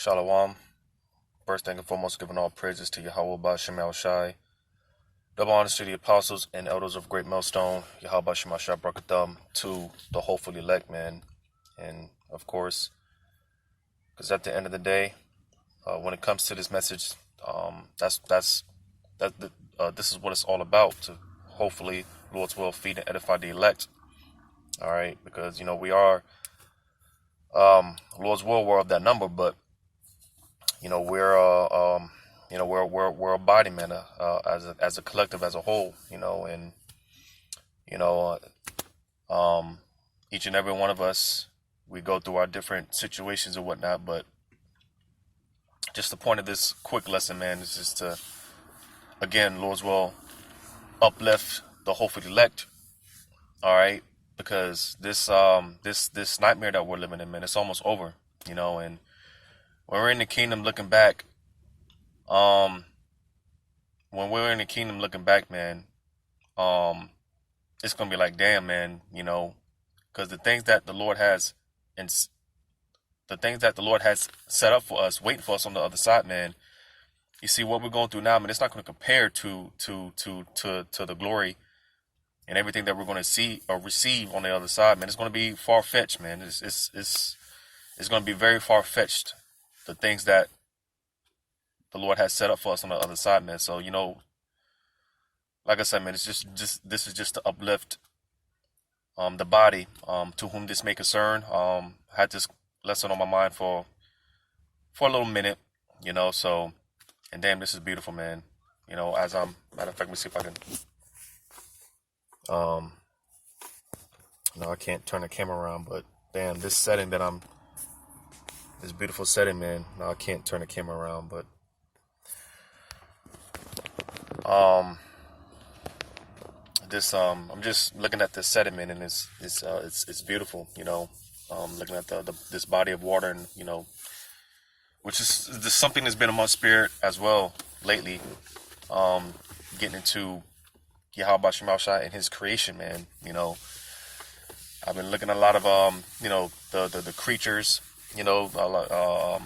Shalom. First and foremost, giving all praises to Yahweh Bashem El Shai. Double honors to the apostles and elders of Great Millstone, Yahweh Bashem El Shai Brakathum, to the hopefully elect, man. And of course, because at the end of the day, when it comes to this message, this is what it's all about, to hopefully, Lord's will, feed and edify the elect. All right, because we are Lord's will, we're of that number, but we're abiding, man, as a collective, as a whole, and you know each and every one of us, we go through our different situations and whatnot. But just the point of this quick lesson, man, is just to, again, Lord's will, uplift the hopefully elect. All right, because this nightmare that we're living in, man, it's almost over, and when we're in the kingdom looking back, man, it's gonna be like, damn, man, because the things that the Lord has set up for us, waiting for us on the other side, man. You see what we're going through now, man. It's not going to compare to the glory and everything that we're going to see or receive on the other side, man. It's going to be far fetched, man. It's going to be very far fetched, the things that the Lord has set up for us on the other side, man. So, like I said, man, it's this is just to uplift the body, to whom this may concern. Had this lesson on my mind for a little minute, so, and damn, this is beautiful, man. As I'm, matter of fact, let me see if I can, no, I can't turn the camera around, but damn, this setting this beautiful setting, man. No, I can't turn the camera around, but I'm just looking at this setting, man, and it's beautiful, looking at this body of water, and which is this something that's been in my spirit as well lately, getting into Yahweh Shema Shai and his creation, man. I've been looking at a lot of the creatures, the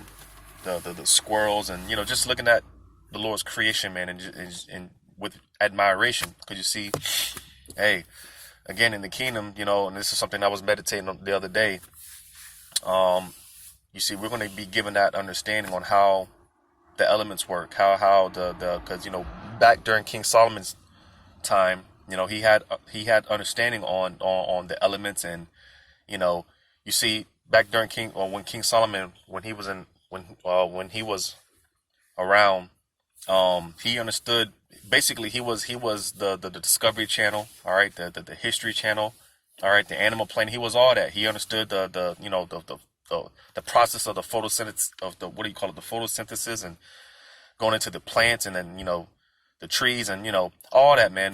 squirrels, and just looking at the Lord's creation, man, and with admiration, because you see, hey, again, in the kingdom, and this is something I was meditating on the other day. You see, we're going to be given that understanding on how the elements work, how because back during King Solomon's time, he had understanding on the elements, and you see, back during when King Solomon, when he was around, he understood. Basically, he was the Discovery Channel, all right, the History Channel, all right, the Animal Planet. He was all that. He understood the process of the photosynthesis, of the, what do you call it, the photosynthesis, and going into the plants, and then the trees, and all that, man.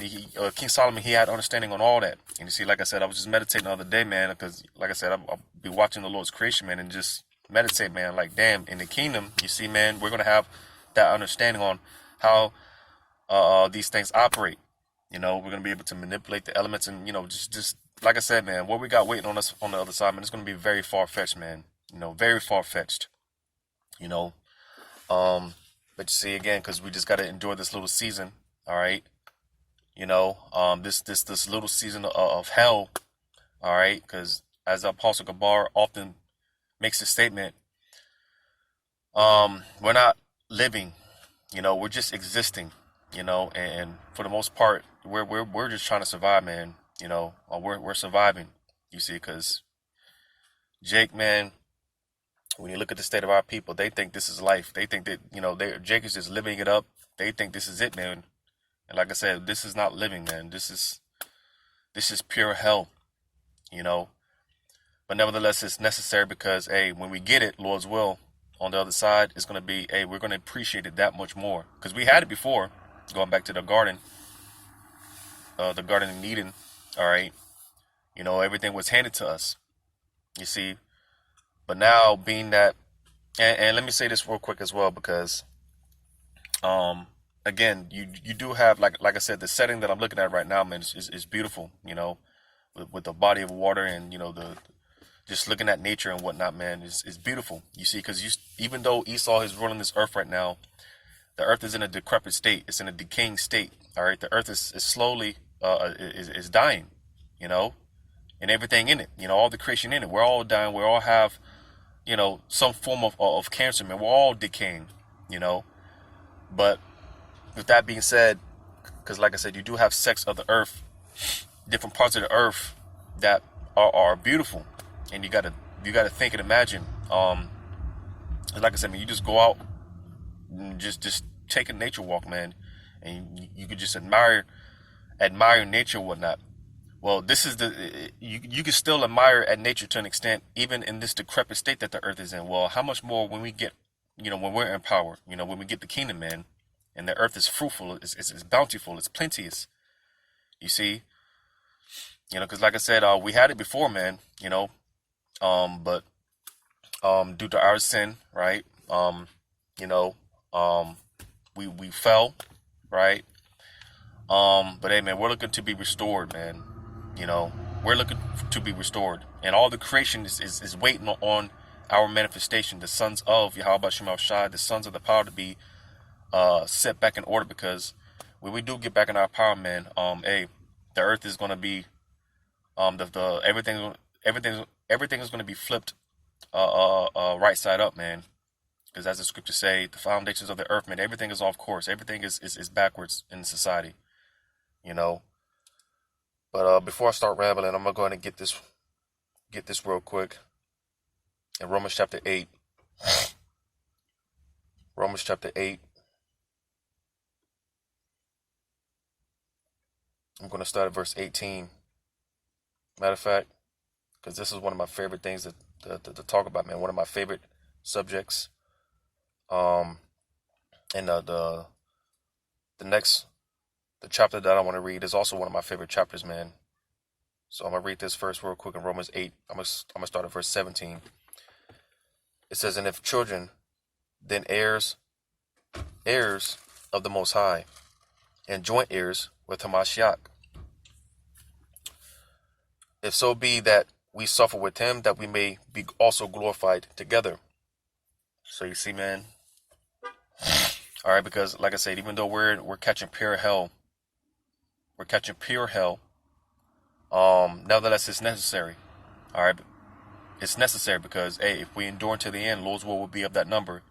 King Solomon, he had understanding on all that. And you see, like I said, I was just meditating the other day, man, because like I said, I'll be watching the Lord's creation, man, and just meditate, man. Like, damn, in the kingdom, you see, man, we're gonna have that understanding on how these things operate. We're gonna be able to manipulate the elements, and just like I said, man, what we got waiting on us on the other side, man, it's gonna be very far fetched, man. Very far fetched. But you see, again, because we just gotta endure this little season, all right. This little season of hell, all right. Because as the Apostle Gabar often makes a statement, we're not living, we're just existing, and for the most part, we're just trying to survive, man. We're surviving, you see, because Jake, man, when you look at the state of our people, they think this is life. They think that, Jake is just living it up. They think this is it, man. And like I said, this is not living, man. This is pure hell, But nevertheless, it's necessary, because, hey, when we get it, Lord's will, on the other side, it's going to be, hey, we're going to appreciate it that much more. Because we had it before, going back to the Garden in Eden, all right. Everything was handed to us, you see. But now, being that, and let me say this real quick as well, because, again, you do have, like I said, the setting that I'm looking at right now, man, is beautiful, with the body of water, and just looking at nature and whatnot, man, is beautiful. You see, because even though Esau is ruling this earth right now, the earth is in a decrepit state. It's in a decaying state. All right, the earth is slowly is dying. You know, and everything in it. You know, all the creation in it. We're all dying. We all have, you know, some form of cancer, man. We're all decaying. You know, but with that being said, because like I said, you do have sects of the earth, different parts of the earth that are beautiful, and you gotta think and imagine. Like I said, man, you just go out and just take a nature walk, man, and you could just admire nature and whatnot. Well, this is you can still admire at nature to an extent, even in this decrepit state that the earth is in. Well, how much more when we get, you know, when we're in power, you know, when we get the kingdom, man, and the earth is fruitful, it's bountiful, it's plenteous. You see, you know, because like I said, we had it before, man, you know, but due to our sin, right, you know, we fell, right, but hey, man, we're looking to be restored, man. You know, we're looking to be restored, and all the creation is waiting on our manifestation, the sons of Yahweh Shema Shai, the sons of the power to be set back in order, because when we do get back in our power, man, hey, the earth is going to be everything is going to be flipped right side up, man, because as the scriptures say, the foundations of the earth, man, everything is off course, everything is backwards in society, you know. But before I start rambling, I'm gonna go ahead and get this real quick. In Romans chapter 8. Romans chapter 8. I'm gonna start at verse 18. Matter of fact, because this is one of my favorite things to talk about, man. One of my favorite subjects. And the chapter that I want to read is also one of my favorite chapters, man. So I'm going to read this first real quick in Romans 8. I'm going to start at verse 17. It says, "And if children, then heirs of the Most High, and joint heirs with Hamashiach, if so be that we suffer with him, that we may be also glorified together." So you see, man. All right, because like I said, even though we're catching pure hell, nevertheless, it's necessary. All right, it's necessary because, hey, if we endure to the end, Lord's will be of that number.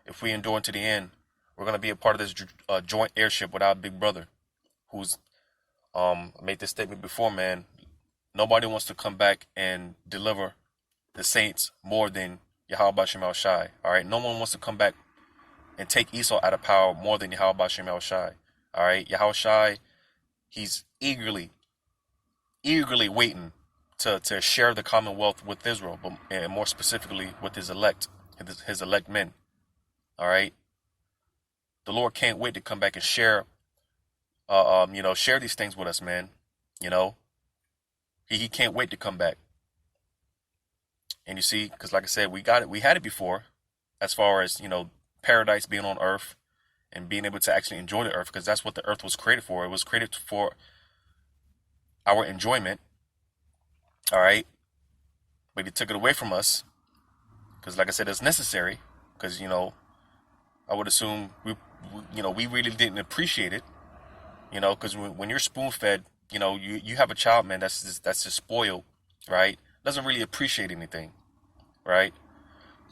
If we endure to the end, we're going to be a part of this joint heirship with our big brother, who's made this statement before, man. Nobody wants to come back and deliver the saints more than Yahweh Shema Shai. All right, no one wants to come back and take Esau out of power more than Yahweh Shema Shai. All right, Yahweh Shai, he's eagerly waiting to share the commonwealth with Israel, but and more specifically with his elect men. All right, the Lord can't wait to come back and share, share these things with us, man. You know, he can't wait to come back. And you see, because like I said, we had it before, as far as, you know, paradise being on earth and being able to actually enjoy the earth, because that's what the earth was created for. It was created for our enjoyment. All right, but he took it away from us, because like I said, it's necessary, because, you know, I would assume we really didn't appreciate it, you know, because when you're spoon fed, you know, you have a child, man, that's just spoiled, right? Doesn't really appreciate anything, right?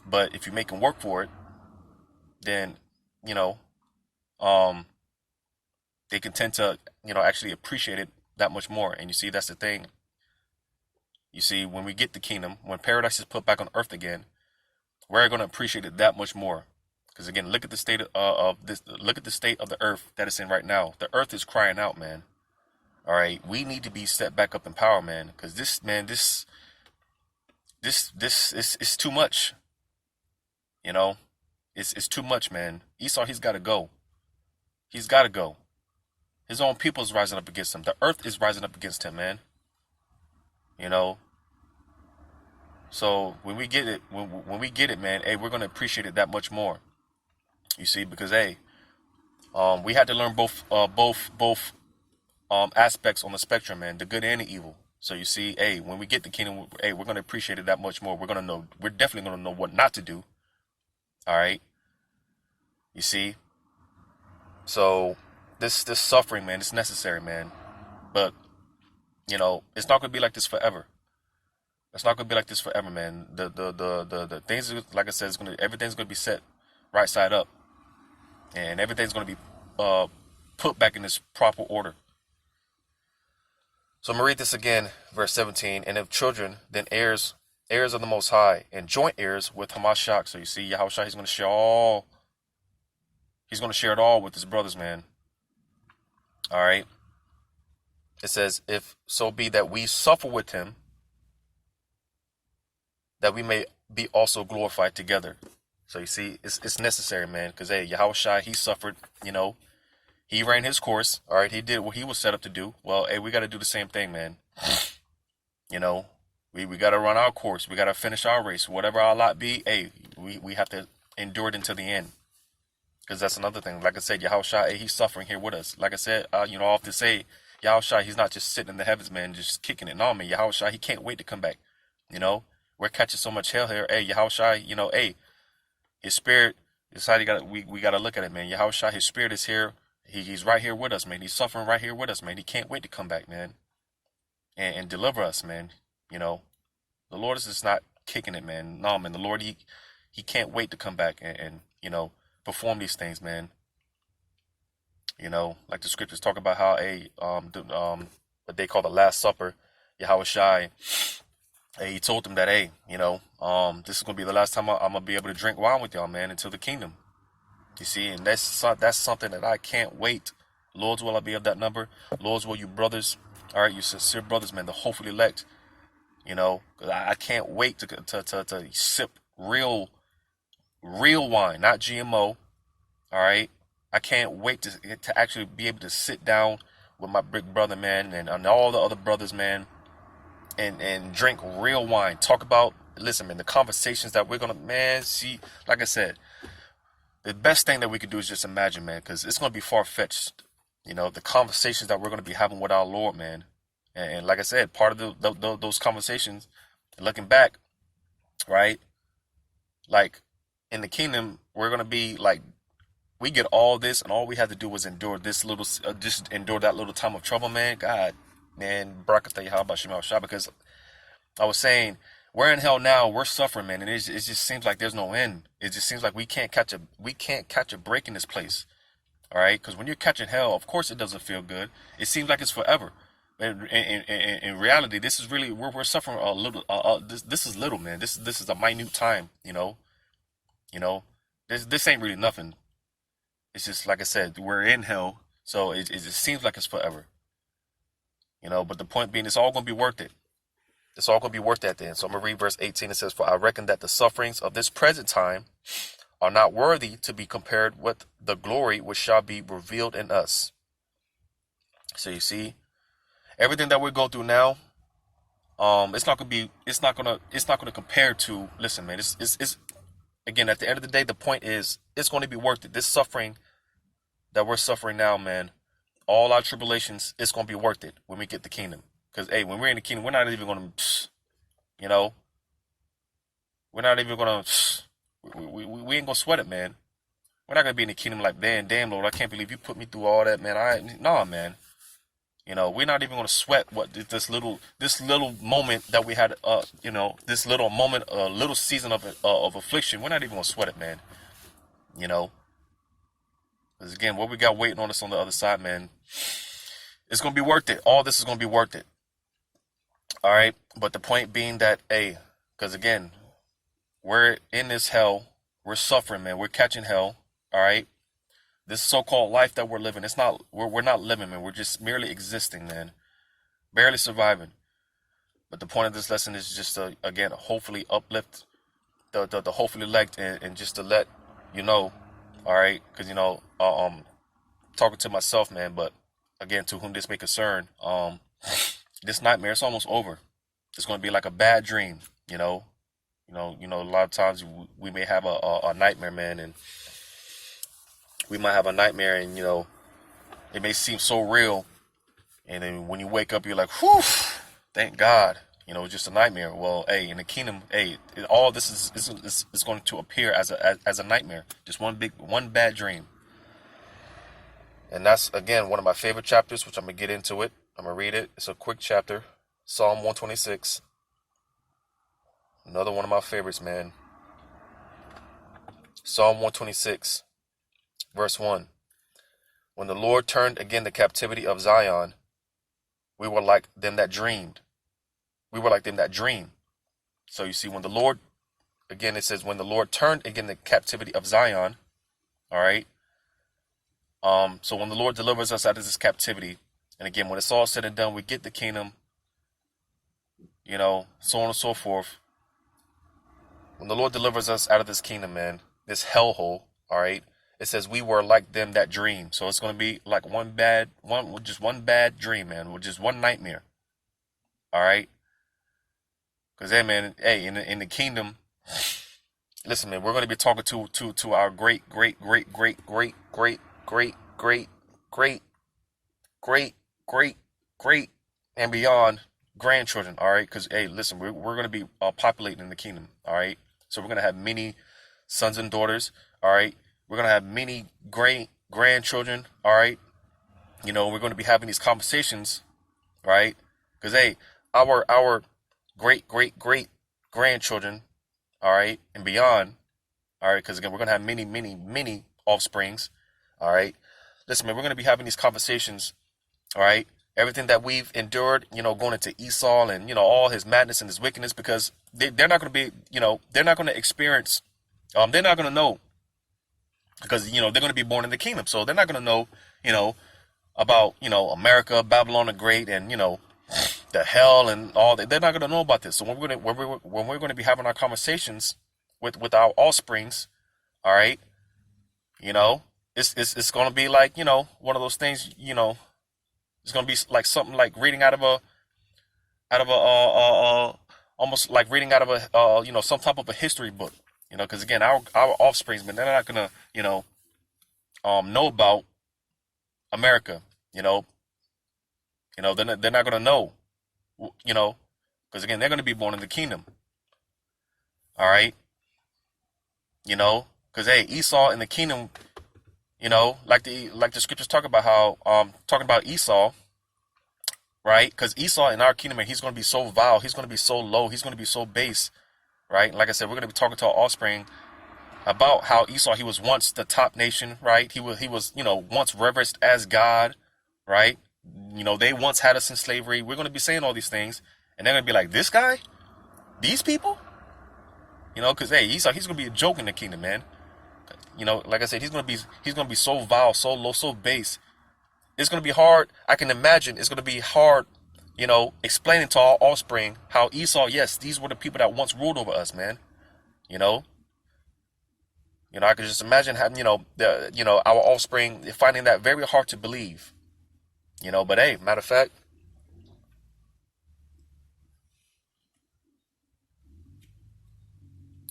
But if you make him work for it, then, you know, they can tend to, you know, actually appreciate it that much more. And you see, that's the thing. You see, when we get the kingdom, when paradise is put back on earth again, we're going to appreciate it that much more. Because again, look at the state of this. Look at the state of the earth that it's in right now. The earth is crying out, man. All right, we need to be set back up in power, man. Because this is too much. You know, it's too much, man. Esau, he's got to go. He's got to go. His own people is rising up against him. The earth is rising up against him, man. You know. So when we get it, when we get it, man, hey, we're gonna appreciate it that much more. You see, because hey, we had to learn both aspects on the spectrum, man, the good and the evil. So you see, hey, when we get the kingdom, hey, we're going to appreciate it that much more. We're definitely going to know what not to do. All right. You see? So this suffering, man, it's necessary, man. But, it's not going to be like this forever. It's not going to be like this forever, man. The things, like I said, everything's going to be set right side up. And everything's going to be put back in its proper order. So I'm going to read this again, verse 17. And if children, then heirs of the Most High, and joint heirs with Hamashiach. So you see, Yahushua, he's going to share it all with his brothers, man. All right. It says, if so be that we suffer with him, that we may be also glorified together. So you see, it's necessary, man, because, hey, Yahushua, he suffered, he ran his course. All right. He did what he was set up to do. Well, hey, we got to do the same thing, man. We got to run our course. We got to finish our race. Whatever our lot be, hey, we have to endure it until the end. Because that's another thing. Like I said, Yahushua, hey, he's suffering here with us. Like I said, I often say, Yahushua, he's not just sitting in the heavens, man, just kicking it. No, man, Yahushua, he can't wait to come back. We're catching so much hell here. Hey, Yahushua, hey, his spirit, is how we got to look at it, man. Yahushua, his spirit is here. He's right here with us, man. He's suffering right here with us, man. He can't wait to come back, man, and deliver us, man. The Lord is just not kicking it, man. No, man, the Lord, he can't wait to come back and perform these things, man. Like the scriptures talk about how what they call the Last Supper, Yahushua, he told them that, hey, this is gonna be the last time I'm gonna be able to drink wine with y'all, man, until the kingdom. You see, and that's something that I can't wait. Lord's will, I be of that number. Lord's will, you brothers, all right, you sincere brothers, man, the hopefully elect. I can't wait to sip real wine, not GMO. All right, I can't wait to actually be able to sit down with my big brother, man, and all the other brothers, man, and drink real wine. Talk about, listen, man, the conversations that we're gonna, man, see, like I said, the best thing that we could do is just imagine, man, because it's gonna be far-fetched. The conversations that we're gonna be having with our Lord, man. And like I said, part of those conversations, looking back, right? Like in the kingdom, we're gonna be like, we get all this, and all we have to do was endure this little, just endure that little time of trouble, man. God, man, Barakatah Yahweh Shema Shah. Because I was saying, we're in hell now, we're suffering, man, and it just seems like there's no end. It just seems like we can't catch a break in this place. All right, because when you're catching hell, of course it doesn't feel good. It seems like it's forever. In reality, this is really, we're suffering a little. This is little, man. This is a minute time. This ain't really nothing. It's just, like I said, we're in hell, so it just seems like it's forever. But the point being, it's all gonna be worth it. It's all gonna be worth that then. So I'm gonna read verse 18. It says, "For I reckon that the sufferings of this present time are not worthy to be compared with the glory which shall be revealed in us." So you see, everything that we go through now, it's not gonna compare to. Listen, man, it's again, at the end of the day, the point is, it's going to be worth it. This suffering that we're suffering now, man, all our tribulations, it's going to be worth it when we get the kingdom. Because, hey, when we're in the kingdom, we're not even going to, we're not even going to, we ain't going to sweat it, man. We're not going to be in the kingdom like, damn, Lord, I can't believe you put me through all that, man. Nah, man. We're not even going to sweat what this little moment that we had, this little moment, little season of affliction. We're not even going to sweat it, man. Because again, what we got waiting on us on the other side, man, it's going to be worth it. All this is going to be worth it. All right. But the point being that, hey, because again, we're in this hell. We're suffering, man. We're catching hell. All right. This so-called life that we're living, we're not living, man. We're just merely existing, man. Barely surviving. But the point of this lesson is just to, again, hopefully uplift the hopefully elect and just to let you know, all right? Because, talking to myself, man, but again, to whom this may concern, this nightmare, it's almost over. It's going to be like a bad dream, a lot of times we may have a nightmare, man, and we might have a nightmare and, it may seem so real. And then when you wake up, you're like, whew, Thank God. You know, it's just a nightmare. Well, hey, in the kingdom, hey, all this is going to appear as a nightmare. Just one bad dream. And that's, again, one of my favorite chapters, which I'm going to get into it. I'm going to read it. It's a quick chapter. Psalm 126. Another one of my favorites, man. Psalm 126, verse 1. When the Lord turned again the captivity of Zion, we were like them that dreamed. We were like them that dream. So you see, when the Lord, again, it says, when the Lord turned again the captivity of Zion, all right? So when the Lord delivers us out of this captivity, and again, when it's all said and done, we get the kingdom, you know, so on and so forth. When the Lord delivers us out of this kingdom, man, this hellhole, all right, it says we were like them that dream. So it's going to be like just one bad dream, man, just one nightmare. All right. Because, hey, man, hey, in the kingdom, listen, man, we're going to be talking to our great, and beyond grandchildren. All right. Because, hey, listen, we're going to be populating in the kingdom. All right. So we're going to have many sons and daughters. All right. We're going to have many great grandchildren. All right. You know, we're going to be having these conversations. Right. Because, hey, our great grandchildren, all right, and beyond, all right, because again, we're going to have many offsprings, all right. Listen, man, we're going to be having these conversations, all right, everything that we've endured, you know, going into Esau and, you know, all his madness and his wickedness, because they're not going to be, you know, they're not going to experience, they're not going to know, because, you know, they're going to be born in the kingdom, so they're not going to know, you know, about, you know, America, Babylon the Great, and, you know, the hell and all that. They're not going to know about this. So when we're going to be having our conversations with our offsprings, all right, you know, it's going to be like, you know, one of those things, you know, it's going to be like something like reading out of a almost like reading out of a you know, some type of a history book, you know, because again, our offsprings, man, they're not going to, you know about America, you know, they're not going to know, you know, because again, they're going to be born in the kingdom. All right. You know, because, hey, Esau in the kingdom, you know, like the scriptures talk about how, talking about Esau, right? Because Esau in our kingdom, man, he's going to be so vile. He's going to be so low. He's going to be so base, right? Like I said, we're going to be talking to our offspring about how Esau, he was once the top nation, right? He was, you know, once reverenced as God, right? You know, they once had us in slavery. We're going to be saying all these things, and they're going to be like, this guy? These people? You know, because, hey, Esau, he's going to be a joke in the kingdom, man. You know, like I said, he's going to be so vile, so low, so base. It's going to be hard. I can imagine it's going to be hard, you know, explaining to our offspring how Esau, yes, these were the people that once ruled over us, man. You know, I could just imagine having, our offspring finding that very hard to believe. You know, but hey, matter of fact,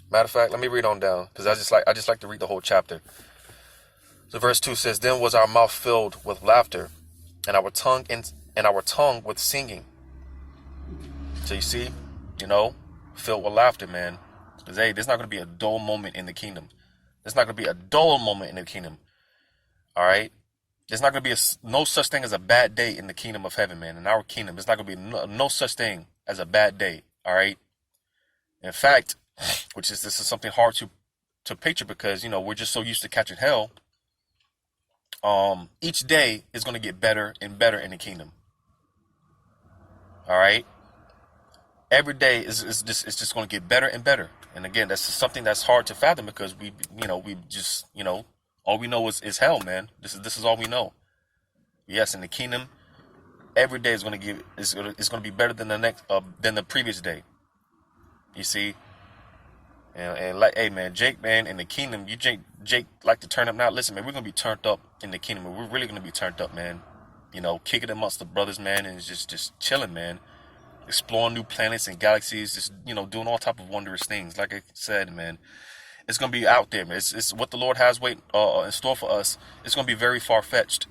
let me read on down, because I just like to read the whole chapter. So verse 2 says, "Then was our mouth filled with laughter, and our tongue with singing." So you see, you know, filled with laughter, man. Because, hey, there's not going to be a dull moment in the kingdom. There's not going to be a dull moment in the kingdom. All right? There's not going to be no such thing as a bad day in the kingdom of heaven, man. In our kingdom, there's not going to be no such thing as a bad day. All right? In fact, this is something hard to picture, because, you know, we're just so used to catching hell. Each day is going to get better and better in the kingdom. All right? Every day is just going to get better and better. And again, that's something that's hard to fathom, because we just, you know, all we know is hell, man. This is all we know. Yes, in the kingdom, every day is going to be better than than the previous day. You see, and like, hey, man, Jake, man, in the kingdom, Jake like to turn up now. Listen, man, we're going to be turned up in the kingdom. We're really going to be turned up, man. You know, kicking amongst the brothers, man, and just chilling, man. Exploring new planets and galaxies, just, you know, doing all type of wondrous things. Like I said, man, it's going to be out there, man. It's what the Lord has in store for us. It's going to be very far-fetched.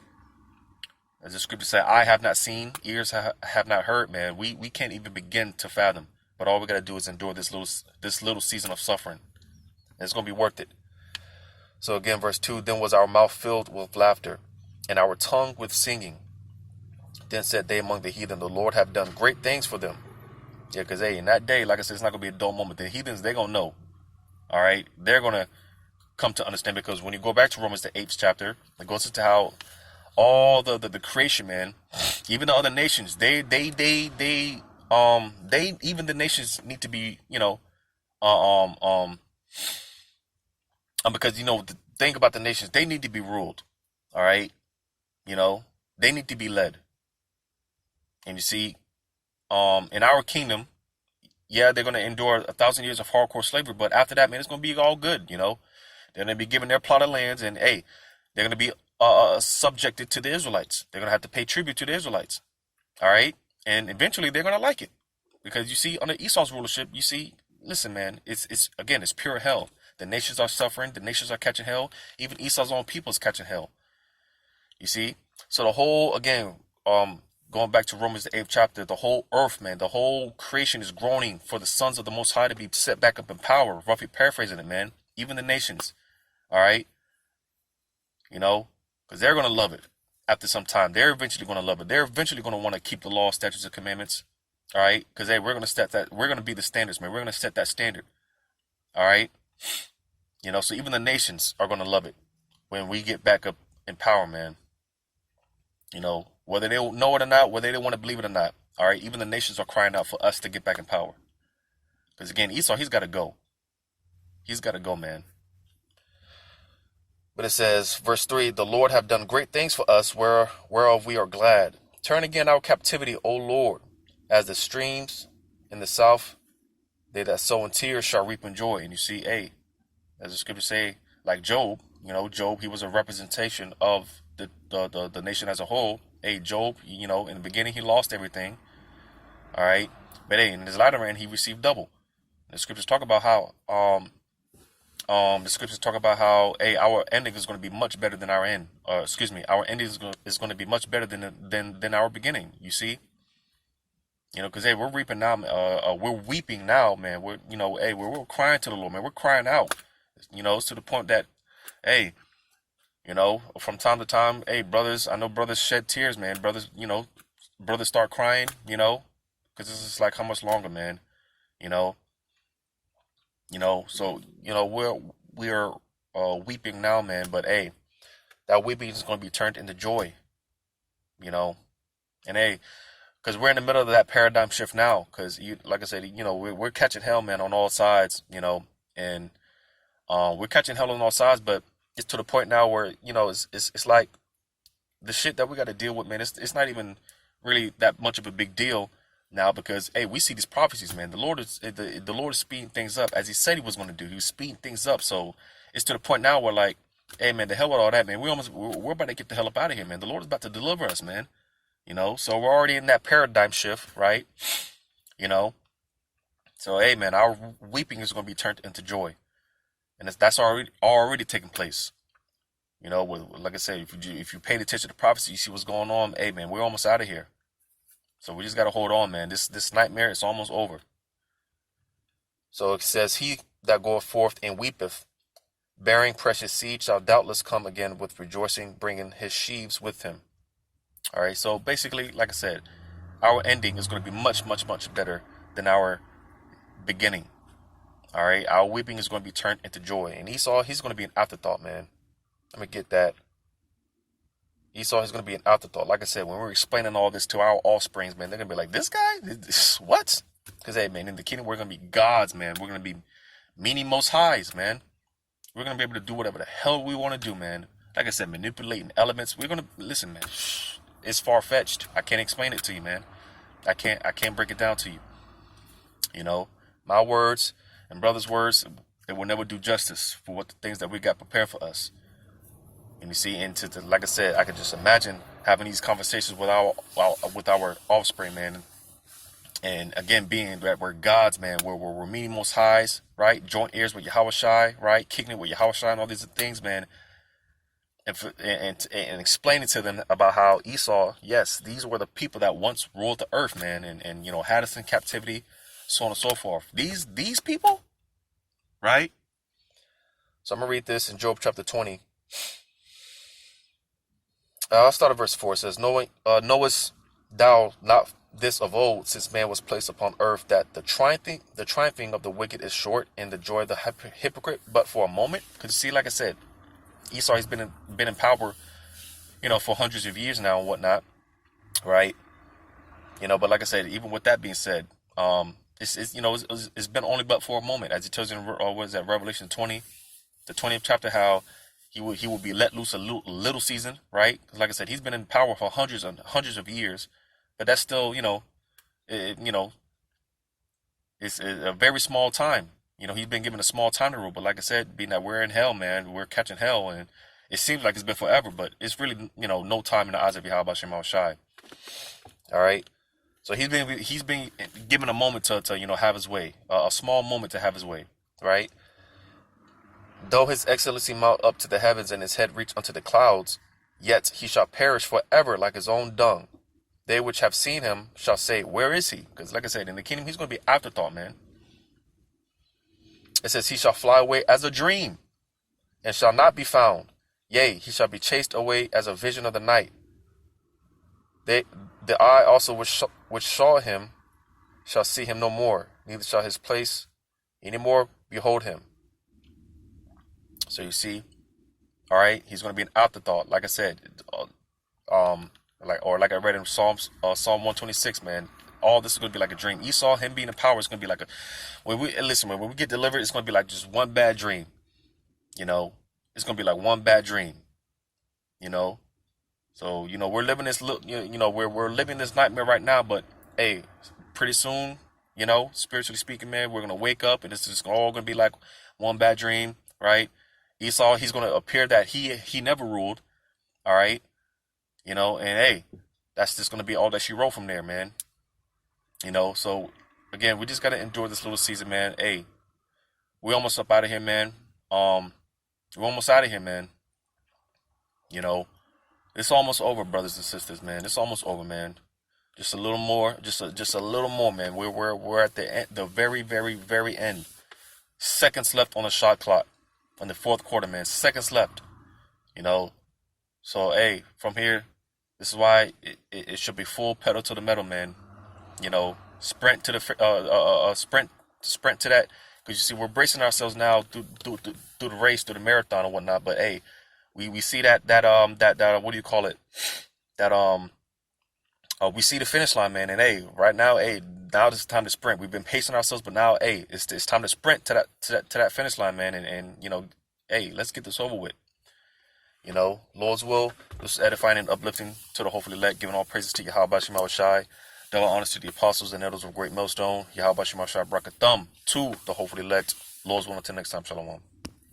As the scripture said, I have not seen, ears have not heard, man. We can't even begin to fathom. But all we got to do is endure this little season of suffering. And it's going to be worth it. So again, verse 2, then was our mouth filled with laughter, and our tongue with singing. Then said they among the heathen, the Lord have done great things for them. Yeah, because, hey, in that day, like I said, it's not going to be a dull moment. The heathens, they're going to know. All right? They're going to come to understand, because when you go back to Romans, the 8th chapter, it goes into how all the creation, man, even the other nations, they even the nations need to be, because, the thing about the nations, they need to be ruled. All right? They need to be led. And you see, in our kingdom, yeah, they're going to endure 1,000 years of hardcore slavery, but after that, man, it's going to be all good. They're going to be given their plot of lands, and hey, they're going to be subjected to the Israelites. They're going to have to pay tribute to the Israelites. All right? And eventually they're going to like it. Because you see, under Esau's rulership, you see, listen, man, it's pure hell. The nations are suffering. The nations are catching hell. Even Esau's own people is catching hell. You see? So the whole, again, going back to Romans the 8th chapter, the whole earth, man, the whole creation is groaning for the sons of the Most High to be set back up in power. Roughly paraphrasing it, man. Even the nations. All right? Because they're going to love it after some time. They're eventually going to love it. They're eventually going to want to keep the law, statutes, and commandments. All right? Because, hey, we're going to set that. We're going to be the standards, man. We're going to set that standard. All right? So even the nations are going to love it when we get back up in power, man. Whether they know it or not, whether they want to believe it or not. All right? Even the nations are crying out for us to get back in power. Because, again, Esau, he's got to go. He's got to go, man. But it says, verse 3, the Lord have done great things for us, whereof we are glad. Turn again our captivity, O Lord, as the streams in the south. They that sow in tears shall reap in joy. And you see, hey, as the scriptures say, like Job, Job, he was a representation of the nation as a whole. Hey, Job, in the beginning, he lost everything. All right. But hey, in his latter end, he received double. The scriptures talk about how, hey, our ending is going to be much better than our end. Our ending is going to be much better than our beginning. You see, because hey, we're reaping now. We're weeping now, man. We're crying to the Lord, man. We're crying out. It's to the point that, hey, from time to time, hey, brothers, I know brothers shed tears, man. Brothers, brothers start crying, because it's just like, how much longer, man? So, we're weeping now, man, but hey, that weeping is going to be turned into joy, and hey, because we're in the middle of that paradigm shift now, because like I said, we're catching hell, man, on all sides, and we're catching hell on all sides, but it's to the point now where, it's like the shit that we got to deal with, man, it's not even really that much of a big deal now, because hey, we see these prophecies, man. The Lord is speeding things up, as he said he was going to do. He was speeding things up. So it's to the point now where, like, hey, man, the hell with all that, man. We're about to get the hell up out of here, man. The Lord is about to deliver us, man. So we're already in that paradigm shift, right? So hey, man, our weeping is going to be turned into joy, and that's already taking place. Like I said, if you paid attention to prophecy, you see what's going on. Hey, man, we're almost out of here. So we just got to hold on, man. This nightmare is almost over. So it says, he that goeth forth and weepeth, bearing precious seed, shall doubtless come again with rejoicing, bringing his sheaves with him. All right. So basically, like I said, our ending is going to be much, much, much better than our beginning. All right. Our weeping is going to be turned into joy. And Esau, he's going to be an afterthought, man. Let me get that. Esau is going to be an afterthought. Like I said, when we're explaining all this to our offsprings, man, they're going to be like, this guy? What? Because, hey, man, in the kingdom, we're going to be gods, man. We're going to be meaning most highs, man. We're going to be able to do whatever the hell we want to do, man. Like I said, manipulating elements. We're going to, listen, man, it's far-fetched. I can't explain it to you, man. I can't break it down to you. My words and brothers' words, it will never do justice for what the things that we got prepared for us. And you see, like I said, I could just imagine having these conversations with our offspring, man. And again, being that we're gods, man, we're meeting most highs, right? Joint ears with Yahweh Shai, right? Kicking it with Yahweh Shai and all these things, man. and explaining to them about how Esau, yes, these were the people that once ruled the earth, man, and had us in captivity, so on and so forth. These people, right? So I'm gonna read this in Job chapter 20. I'll start at verse 4. It says, knowest thou not this of old, since man was placed upon earth, that the triumphing of the wicked is short, and the joy of the hypocrite but for a moment? Because you see, like I said, Esau has been in power, for hundreds of years now and whatnot, right? But like I said, even with that being said, it's been only but for a moment, as it tells you in what is that, Revelation 20, the 20th chapter, how he will be let loose a little season, right? Because like I said, he's been in power for hundreds and hundreds of years, but that's still, it's a very small time. He's been given a small time to rule, but like I said, being that we're in hell, man, we're catching hell, and it seems like it's been forever, but it's really, no time in the eyes of Yahweh Shema Shai. All right. So he's been given a moment to have his way, a small moment to have his way, right? Though his excellency mount up to the heavens and his head reach unto the clouds, yet he shall perish forever like his own dung. They which have seen him shall say, where is he? Because like I said, in the kingdom, he's going to be afterthought, man. It says, he shall fly away as a dream and shall not be found. Yea, he shall be chased away as a vision of the night. The eye also which saw him shall see him no more, neither shall his place any more behold him. So you see, all right, he's going to be an afterthought. Like I said, like I read in Psalm 126, man. All this is going to be like a dream. Esau, him being in power, is going to be like when we get delivered, it's going to be like just one bad dream. It's going to be like one bad dream. So we're living this we're living this nightmare right now, but hey, pretty soon, spiritually speaking, man, we're going to wake up and it's just all going to be like one bad dream, right? Esau, he's going to appear that he never ruled, all right? And hey, that's just going to be all that she wrote from there, man. So again, we just got to endure this little season, man. Hey, we're almost up out of here, man. We're almost out of here, man. It's almost over, brothers and sisters, man. It's almost over, man. Just a little more, just a little more, man. We're at the very, very, very end. Seconds left on the shot clock. In the fourth quarter, man, seconds left, so hey, from here, this is why it should be full pedal to the metal, man. Sprint to the sprint to that, because you see, we're bracing ourselves now through the race, through the marathon and whatnot. But hey, we see that what do you call it, we see the finish line, man. And hey, right now, now it's time to sprint. We've been pacing ourselves, but now, hey, it's time to sprint to that finish line, man. And hey, let's get this over with. Lord's will. This is edifying and uplifting to the hopefully elect, giving all praises to Yahweh Shema Shai, double honors to the apostles and elders of Great Millstone, Yahweh Shema Shai, Brakathum to the hopefully elect. Lord's will until next time. Shalom.